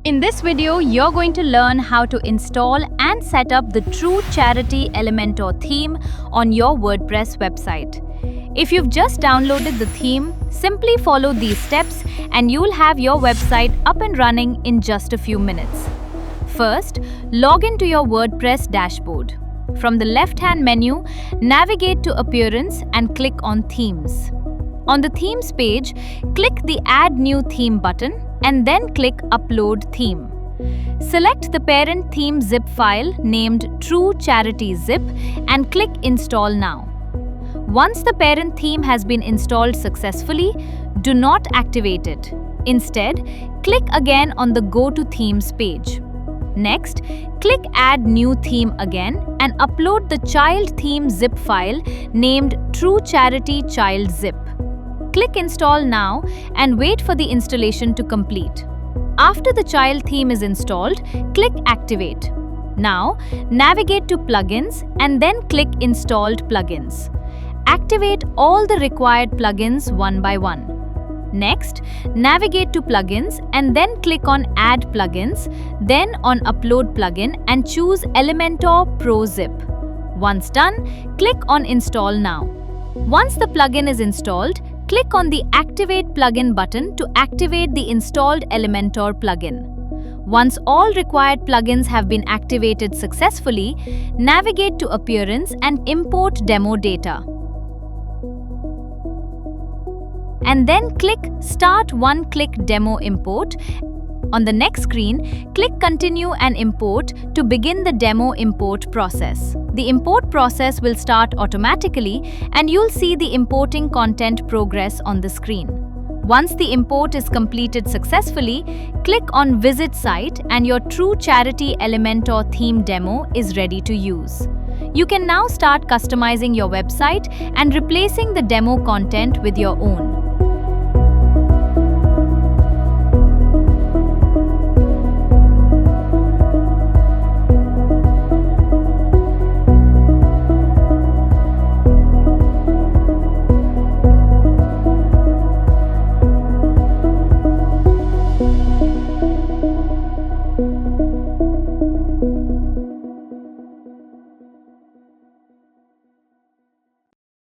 In this video, you're going to learn how to install and set up the Troo-Charity Elementor theme on your WordPress website. If you've just downloaded the theme, simply follow these steps and you'll have your website up and running in just a few minutes. First, log into your WordPress dashboard. From the left-hand menu, navigate to Appearance and click on Themes. On the Themes page, click the Add New Theme button and then click Upload Theme. Select the parent theme zip file named troo-charity.zip and click Install Now. Once the parent theme has been installed successfully, do not activate it. Instead, click again on the Go to Themes page. Next, click Add New Theme again and upload the child theme zip file named troo-charitychild.zip. Click Install Now and wait for the installation to complete. After the child theme is installed, click Activate. Now, navigate to Plugins and then click Installed Plugins. Activate all the required plugins one by one. Next, navigate to Plugins and then click on Add Plugins, then on Upload Plugin and choose Elementor Pro Zip. Once done, click on Install Now. Once the plugin is installed, click on the Activate Plugin button to activate the installed Elementor plugin. Once all required plugins have been activated successfully, navigate to Appearance and import demo data. And then click Start One-Click Demo Import. On the next screen, click Continue and Import to begin the demo import process. The import process will start automatically and you'll see the importing content progress on the screen. Once the import is completed successfully, click on Visit Site and your Troo-Charity Elementor theme demo is ready to use. You can now start customizing your website and replacing the demo content with your own.